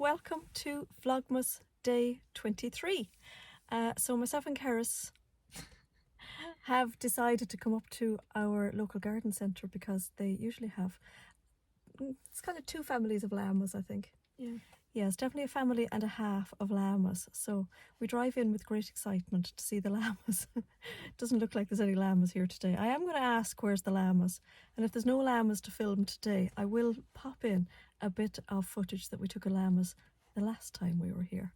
welcome to Vlogmas Day 23. So myself and Karis have decided to come up to our local garden centre because they usually have, it's kind of two families of llamas, I think. Yeah, it's definitely a family and a half of llamas. So we drive in with great excitement to see the llamas. Doesn't look like there's any llamas here today. I am going to ask where's the llamas, and if there's no llamas to film today, I will pop in a bit of footage that we took of llamas the last time we were here.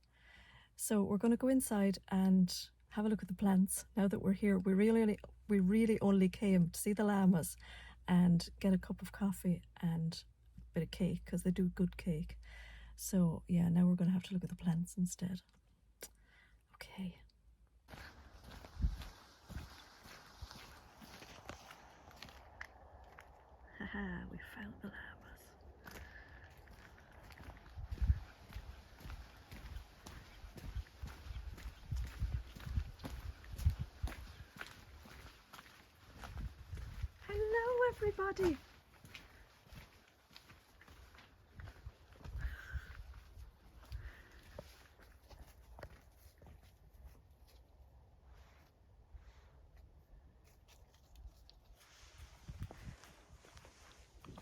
So we're going to go inside and have a look at the plants. Now that we're here, we really only came to see the llamas and get a cup of coffee and a bit of cake because they do good cake. So yeah, now we're going to have to look at the plants instead. Okay. Haha, we found the llamas. Hello everybody!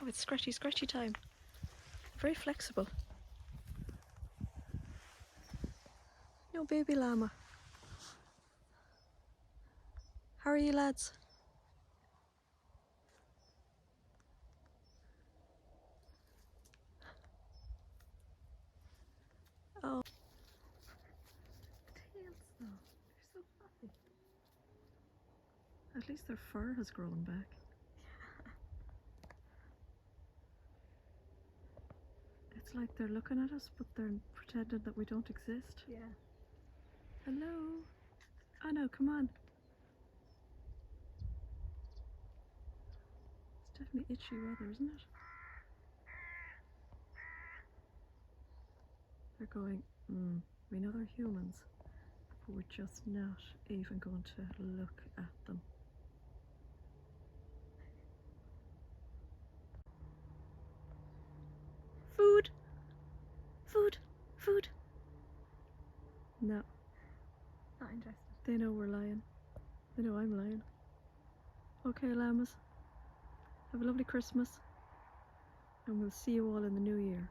Oh, it's scratchy time. Very flexible. No baby llama. How are you lads? Oh. Tails though. They're so fluffy. At least their fur has grown back. It's like they're looking at us, but they're pretending that we don't exist. Yeah. Hello? Oh no, come on. It's definitely itchy weather, isn't it? They're going, we know they're humans, but we're just not even going to look at them. Food! Food! Food! No. Not interested. They know we're lying. They know I'm lying. Okay, llamas. Have a lovely Christmas. And we'll see you all in the new year.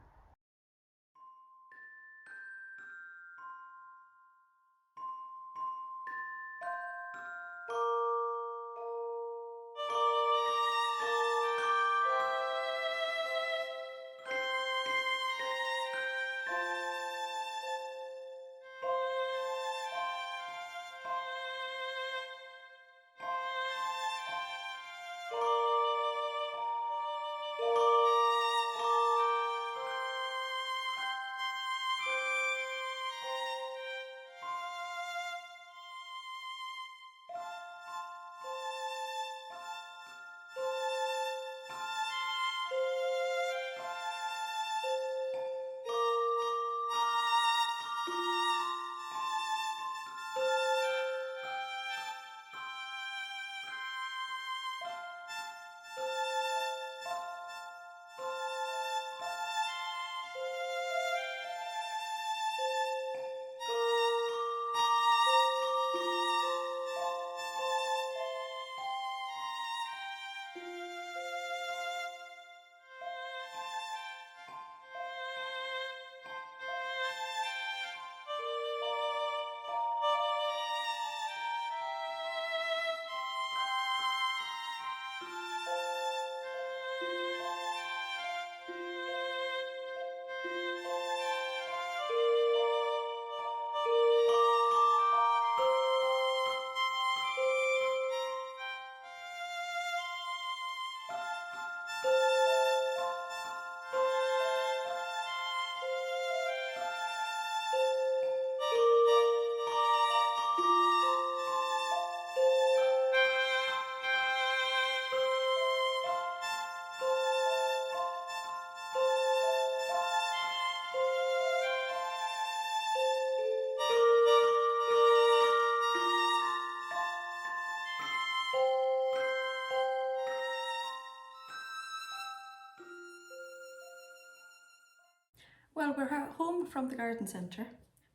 Well, we're home from the garden centre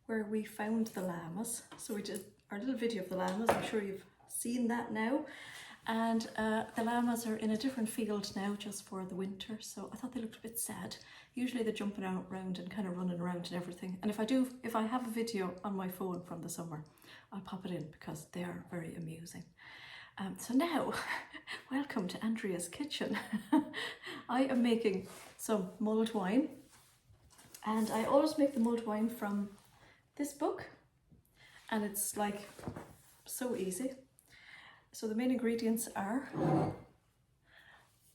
where we found the llamas. So we did our little video of the llamas. I'm sure you've seen that now. And the llamas are in a different field now just for the winter. So I thought they looked a bit sad. Usually they're jumping around and kind of running around and everything. And if I have a video on my phone from the summer, I'll pop it in because they are very amusing. So now, welcome to Andrea's kitchen. I am making some mulled wine. And I always make the mulled wine from this book, and it's like so easy. So the main ingredients are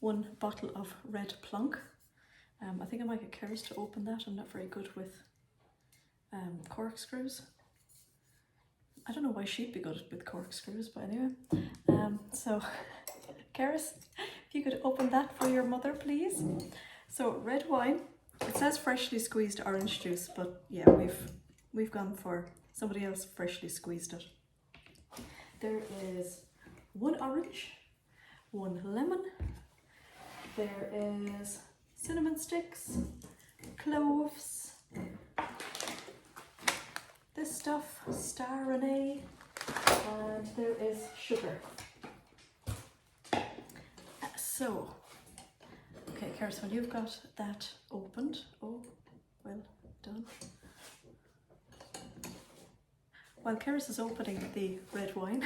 1 bottle of red plunk. I think I might get Keris to open that. I'm not very good with corkscrews. I don't know why she'd be good with corkscrews, but anyway. So Keris, if you could open that for your mother, please. So red wine. It says freshly squeezed orange juice, but yeah, we've gone for somebody else freshly squeezed it. There is 1 orange, 1 lemon. There is cinnamon sticks, cloves, this stuff, star anise, and there is sugar. So. Okay, Keris, when you've got that opened, oh, well done. While Keris is opening the red wine,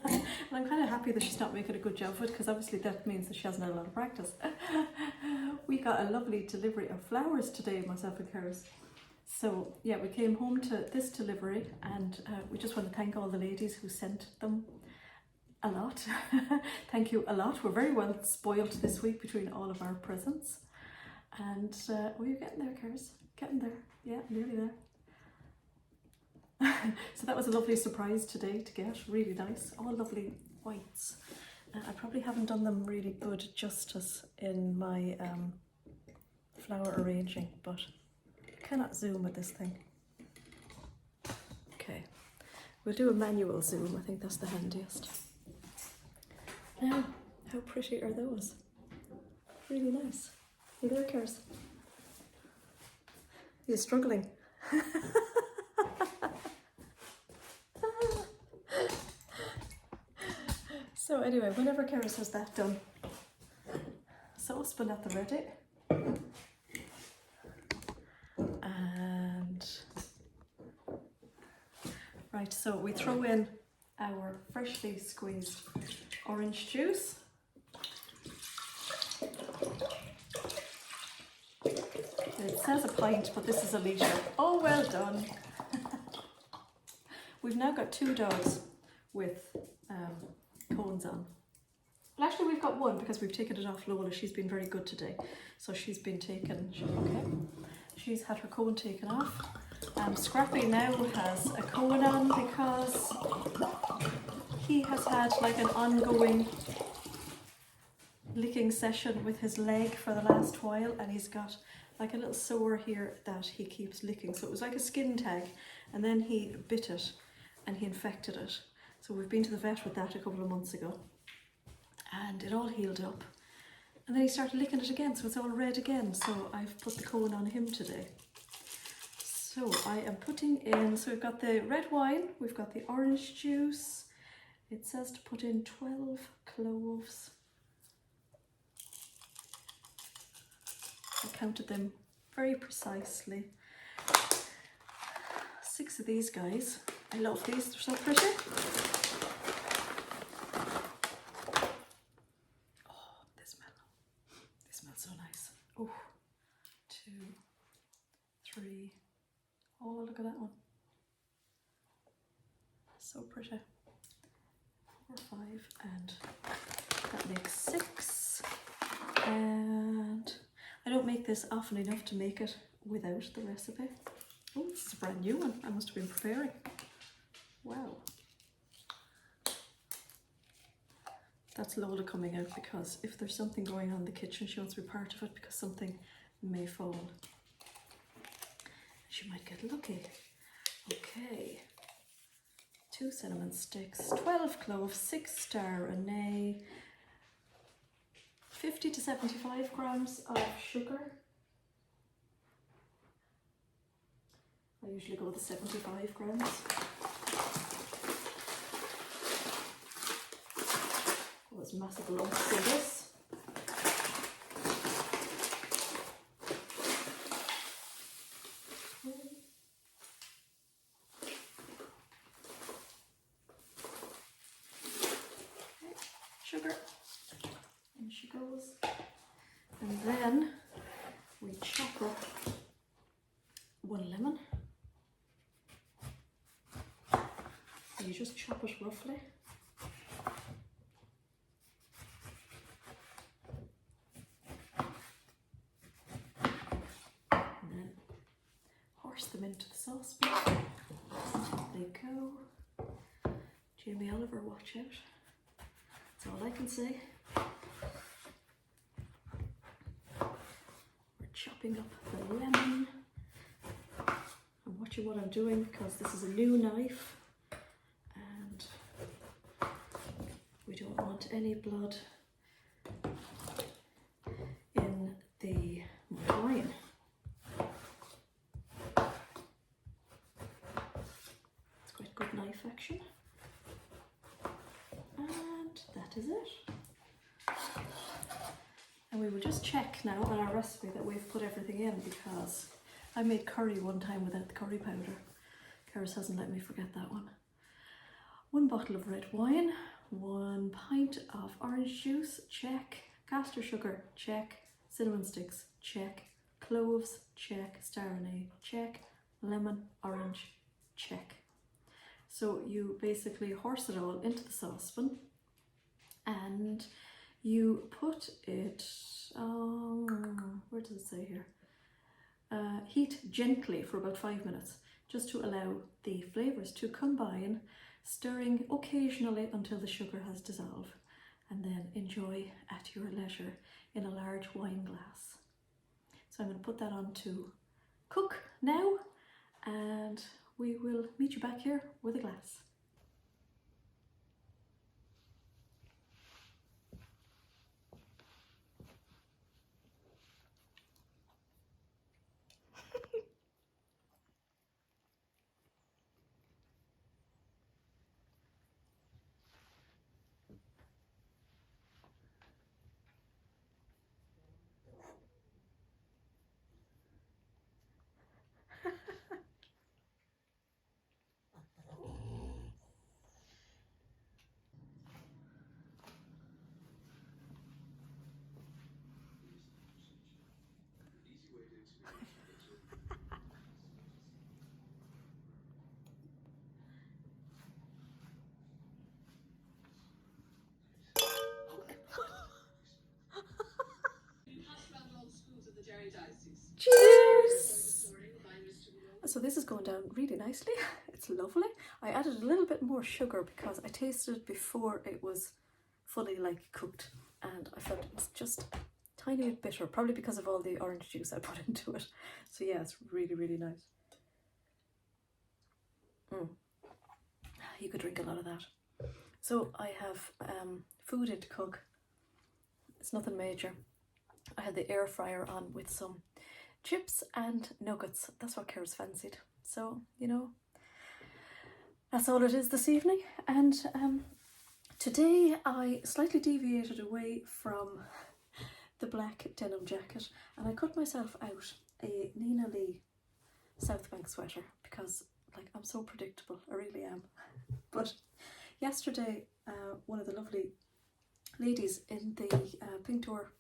and I'm kind of happy that she's not making a good job of it, because obviously that means that she hasn't had a lot of practice. We got a lovely delivery of flowers today, myself and Keris. So yeah, we came home to this delivery, and we just want to thank all the ladies who sent them. A lot. Thank you a lot. We're very well spoiled this week between all of our presents. And oh, you're getting there, Keris. Getting there. Yeah, nearly there. So that was a lovely surprise today to get. Really nice. All lovely whites. I probably haven't done them really good justice in my flower arranging, but I cannot zoom with this thing. Okay. We'll do a manual zoom. I think that's the handiest. Now, how pretty are those? Really nice. You there, Keris? You're struggling. So anyway, whenever Keris has that done, saucepan at the ready. And right, so we throw in our freshly squeezed orange juice. It says a pint, but this is a litre. Oh, well done. We've now got 2 dogs with cones on. Well, actually we've got 1 because we've taken it off Lola. She's been very good today. So she's been taken, okay. She's had her cone taken off. Scrappy now has a cone on because he has had like an ongoing licking session with his leg for the last while, and he's got like a little sore here that he keeps licking. So it was like a skin tag, and then he bit it and he infected it. So we've been to the vet with that a couple of months ago, and it all healed up. And then he started licking it again, so it's all red again. So I've put the cone on him today. So I am putting in, so we've got the red wine, we've got the orange juice. It says to put in 12 cloves. I counted them very precisely. 6 of these guys. I love these, they're so pretty. Oh, they smell so nice. Oh, 2, 3. Oh, look at that one. So pretty. 4, 5, and that makes 6. And I don't make this often enough to make it without the recipe. Oh, this is a brand new one. I must have been preparing. Wow. That's Lola coming out because if there's something going on in the kitchen, she wants to be part of it because something may fall. She might get lucky. Okay. 2 cinnamon sticks, 12 cloves, 6 star anise, 50 to 75 grams of sugar, I usually go with the 75 grams. Oh, there's massive lumps in this. Sugar, in she goes, and then we chop up 1 lemon. So you just chop it roughly. And then horse them into the saucepan. They go. Jamie Oliver, watch out. That's all I can say. We're chopping up the lemon. I'm watching what I'm doing because this is a new knife and we don't want any blood in the wine. It's quite good knife action. And that is it. And we will just check now on our recipe that we've put everything in, because I made curry one time without the curry powder. Karis hasn't let me forget that one. 1 bottle of red wine, 1 pint of orange juice, check. Caster sugar, check. Cinnamon sticks, check. Cloves, check. Star anise, check. Lemon, orange, check. So you basically horse it all into the saucepan and you put it, where does it say here? Heat gently for about 5 minutes, just to allow the flavours to combine, stirring occasionally until the sugar has dissolved, and then enjoy at your leisure in a large wine glass. So I'm going to put that on to cook now, and we will meet you back here with a glass. Cheers! So this is going down really nicely. It's lovely. I added a little bit more sugar because I tasted it before it was fully cooked, and I felt it was just a tiny bit bitter, probably because of all the orange juice I put into it. So yeah, it's really, really nice. You could drink a lot of that. So I have food in to cook. It's nothing major. I had the air fryer on with some chips and nuggets. That's what Kara's fancied. So, you know, that's all it is this evening. And today I slightly deviated away from the black denim jacket, and I cut myself out a Nina Lee South Bank sweater because I'm so predictable. I really am. But yesterday one of the lovely ladies in the Pink Door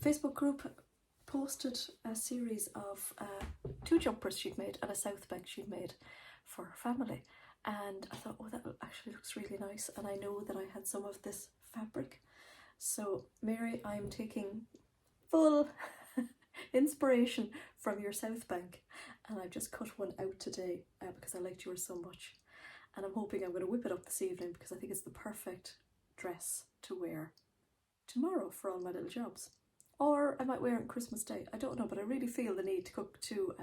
Facebook group posted a series of 2 jumpers she'd made and a South Bank she'd made for her family, and I thought, oh, that actually looks really nice, and I know that I had some of this fabric. So Mary, I'm taking full inspiration from your South Bank, and I've just cut one out today because I liked yours so much, and I'm hoping I'm going to whip it up this evening because I think it's the perfect dress to wear tomorrow for all my little jobs. Or I might wear it on Christmas Day. I don't know, but I really feel the need to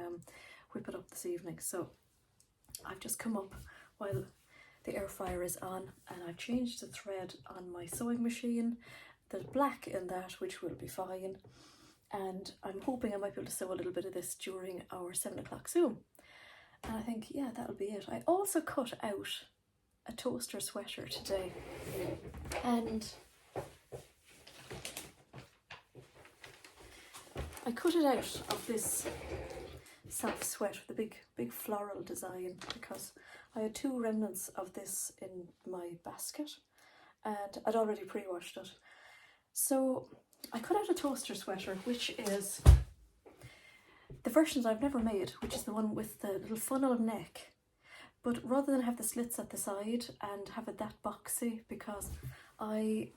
whip it up this evening. So I've just come up while the air fryer is on, and I've changed the thread on my sewing machine. There's black in that, which will be fine. And I'm hoping I might be able to sew a little bit of this during our 7 o'clock Zoom. And I think, yeah, that'll be it. I also cut out a toaster sweater today, and I cut it out of this self sweat with a big floral design because I had 2 remnants of this in my basket and I'd already pre-washed it. So I cut out a toaster sweater, which is the version that I've never made, which is the one with the little funnel neck. But rather than have the slits at the side and have it that boxy, because I've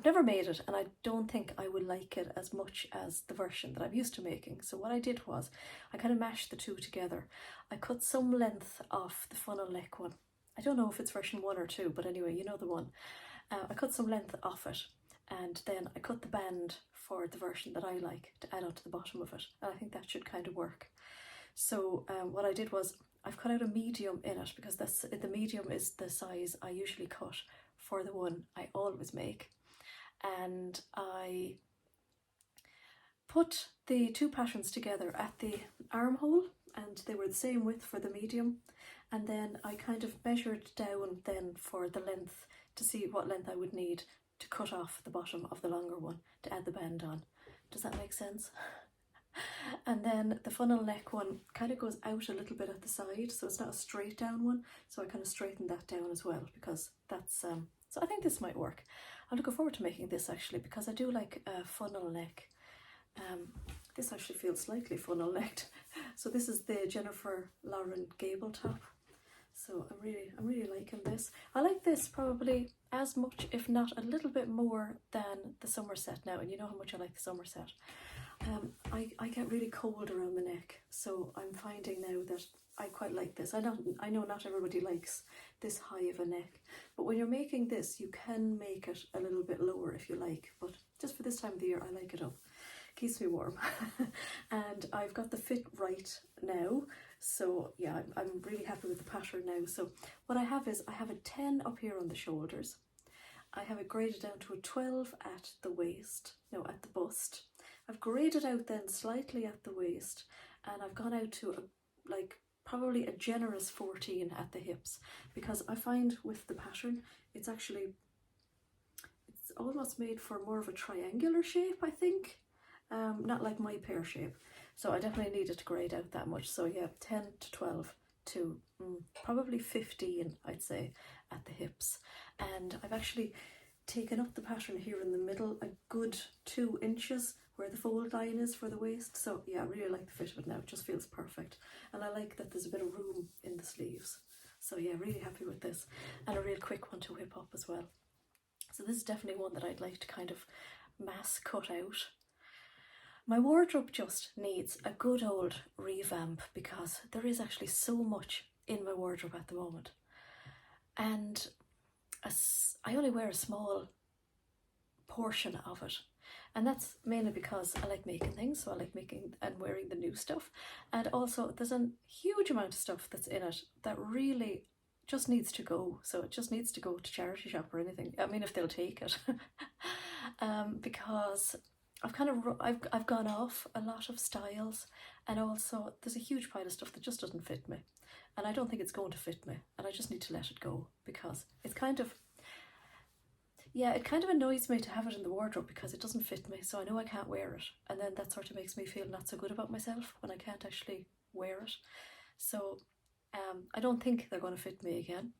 never made it and I don't think I would like it as much as the version that I'm used to making. So what I did was I kind of mashed the 2 together. I cut some length off the funnel neck one. I don't know if it's version 1 or 2, but anyway, you know the one. I cut some length off it, and then I cut the band for the version that I like to add onto the bottom of it. And I think that should kind of work. So what I did was I've cut out a medium in it because the medium is the size I usually cut for the one I always make. And I put the 2 patterns together at the armhole, and they were the same width for the medium. And then I kind of measured down then for the length to see what length I would need to cut off the bottom of the longer one to add the band on. Does that make sense? And then the funnel neck one kind of goes out a little bit at the side, so it's not a straight down one. So I kind of straightened that down as well, because that's so I think this might work. I'm looking forward to making this actually, because I do like a funnel neck. This actually feels slightly funnel necked. So this is the Jennifer Lauren gable top. So I'm really liking this. I like this probably as much, if not a little bit more, than the Somerset now. And you know how much I like the Somerset. I get really cold around the neck, so I'm finding now that I quite like this. I know not everybody likes this high of a neck, but when you're making this, you can make it a little bit lower if you like. But just for this time of the year, I like it up. Keeps me warm. And I've got the fit right now. So yeah, I'm really happy with the pattern now. So what I have is I have a 10 up here on the shoulders. I have it graded down to a 12 at the waist, no, at the bust. I've graded out then slightly at the waist, and I've gone out to probably a generous 14 at the hips, because I find with the pattern it's almost made for more of a triangular shape, I think, not like my pear shape. So I definitely needed to grade out that much. So yeah, 10 to 12 to probably 15, I'd say, at the hips. And I've actually taken up the pattern here in the middle a good 2 inches where the fold line is for the waist. So yeah, I really like the fit of it now. It just feels perfect. And I like that there's a bit of room in the sleeves. So yeah, really happy with this. And a real quick one to whip up as well. So this is definitely one that I'd like to kind of mass cut out. My wardrobe just needs a good old revamp, because there is actually so much in my wardrobe at the moment. And I only wear a small portion of it. And that's mainly because I like making things, so I like making and wearing the new stuff. And also there's a huge amount of stuff that's in it that really just needs to go. So it just needs to go to charity shop or anything. I mean, if they'll take it. Because I've gone off a lot of styles, and also there's a huge pile of stuff that just doesn't fit me. And I don't think it's going to fit me, and I just need to let it go, because it's kind of, yeah, it kind of annoys me to have it in the wardrobe because it doesn't fit me, so I know I can't wear it, and then that sort of makes me feel not so good about myself when I can't actually wear it. So I don't think they're going to fit me again.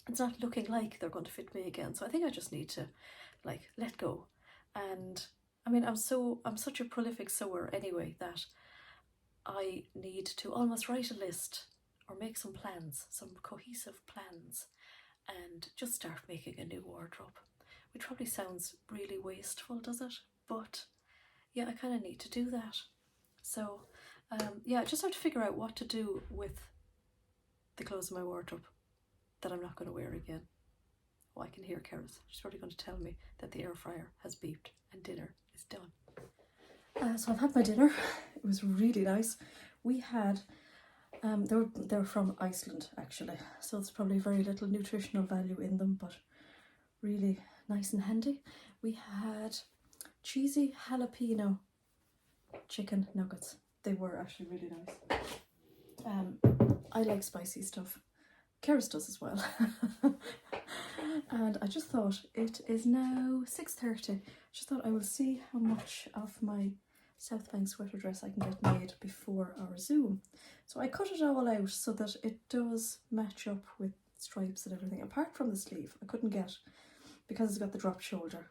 It's not looking like they're going to fit me again, so I think I just need to let go. And I mean, I'm such a prolific sewer anyway that I need to almost write a list or make some plans, some cohesive plans, and just start making a new wardrobe. Which probably sounds really wasteful, does it? But yeah, I kind of need to do that. So yeah, I just have to figure out what to do with the clothes in my wardrobe that I'm not going to wear again. Oh, I can hear Karis. She's probably going to tell me that the air fryer has beeped and dinner is done. So I've had my dinner. It was really nice. We had, they're from Iceland actually, so it's probably very little nutritional value in them, but really nice and handy. We had cheesy jalapeno chicken nuggets. they were actually really nice. I like spicy stuff. Keris does as well. And I just thought, it is now 6:30. Just thought I will see how much of my South Bank sweater dress I can get made before our Zoom. So I cut it all out so that it does match up with stripes and everything. Apart from the sleeve, I couldn't get, because it's got the drop shoulder.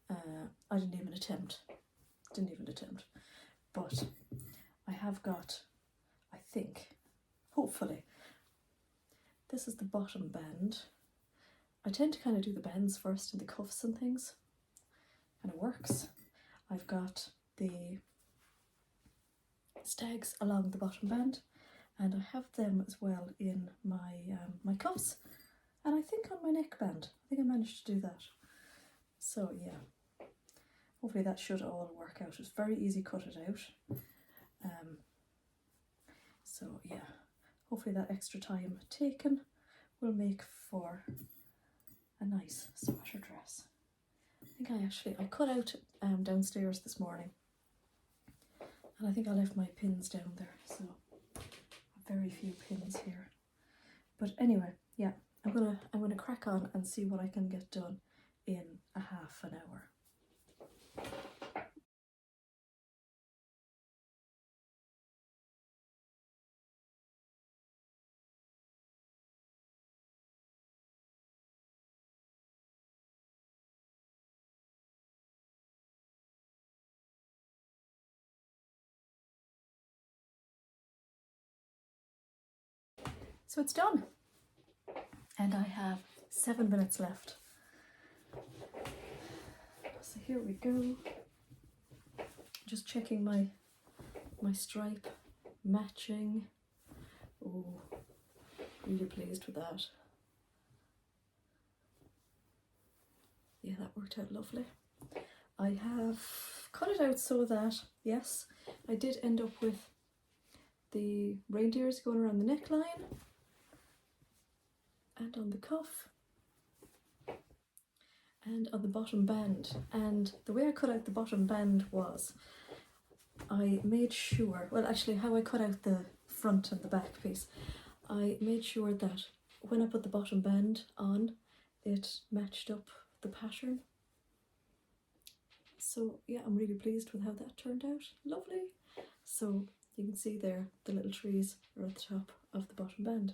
I didn't even attempt. But I have got, I think, hopefully, this is the bottom band. I tend to kind of do the bands first and the cuffs and things. And it works. I've got the stags along the bottom band, and I have them as well in my my cuffs, and I think on my neckband. I think I managed to do that. So yeah, hopefully that should all work out. It's very easy cut it out. So yeah, hopefully that extra time taken will make for a nice sweater dress. I think I cut out downstairs this morning, and I think I left my pins down there, so very few pins here. But anyway, yeah, I'm gonna crack on and see what I can get done in a half an hour. So it's done, and I have 7 minutes left. So here we go. Just checking my stripe matching. Oh, really pleased with that. Yeah, that worked out lovely. I have cut it out so that, yes, I did end up with the reindeers going around the neckline and on the cuff and on the bottom band. And the way I cut out the bottom band was, I made sure, well actually how I cut out the front and the back piece, I made sure that when I put the bottom band on, it matched up the pattern. So yeah, I'm really pleased with how that turned out. Lovely. So you can see there, the little trees are at the top of the bottom band.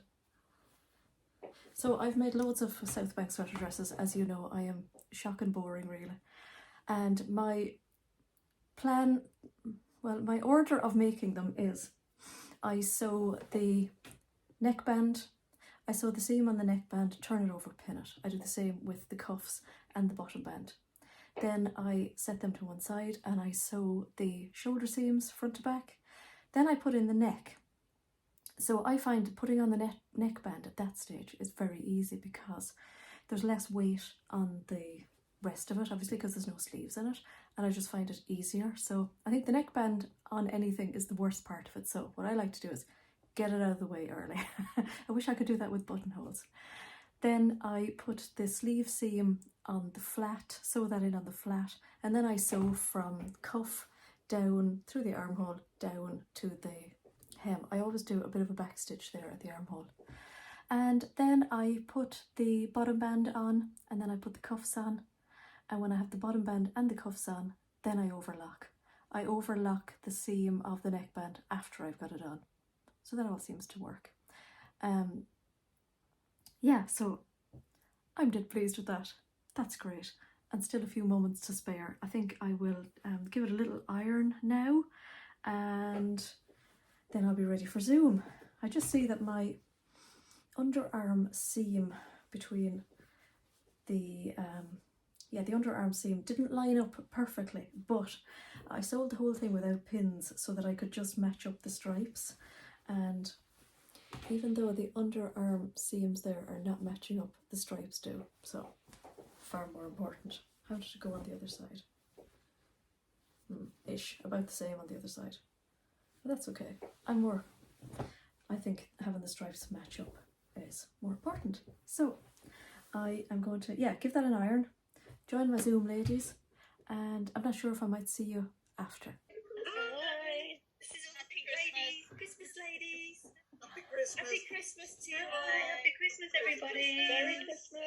So I've made loads of South Bank sweater dresses. As you know, I am shock and boring really. And my plan, well, my order of making them is, I sew the neckband, I sew the seam on the neckband, turn it over, pin it. I do the same with the cuffs and the bottom band. Then I set them to one side and I sew the shoulder seams front to back. Then I put in the neck. So I find putting on the neckband at that stage is very easy because there's less weight on the rest of it, obviously because there's no sleeves in it, and I just find it easier. So I think the neckband on anything is the worst part of it. So what I like to do is get it out of the way early. I wish I could do that with buttonholes. Then I put the sleeve seam on the flat, sew that in on the flat, and then I sew from cuff down through the armhole down to the hem. I always do a bit of a back stitch there at the armhole. And then I put the bottom band on, and then I put the cuffs on, and when I have the bottom band and the cuffs on, then I overlock. I overlock the seam of the neckband after I've got it on. So that all seems to work. Yeah, so I'm dead pleased with that. That's great. And still a few moments to spare. I think I will give it a little iron now, and then I'll be ready for Zoom. I just see that my underarm seam between the the underarm seam didn't line up perfectly, but I sewed the whole thing without pins so that I could just match up the stripes. And even though the underarm seams there are not matching up, the stripes do. So far more important. How did it go on the other side? Ish, about the same on the other side. But that's okay. I think having the stripes match up is more important. So I am going to, give that an iron, join my Zoom ladies, and I'm not sure if I might see you after. Hi, Christmas to you all. Happy Christmas, everybody. Merry Christmas.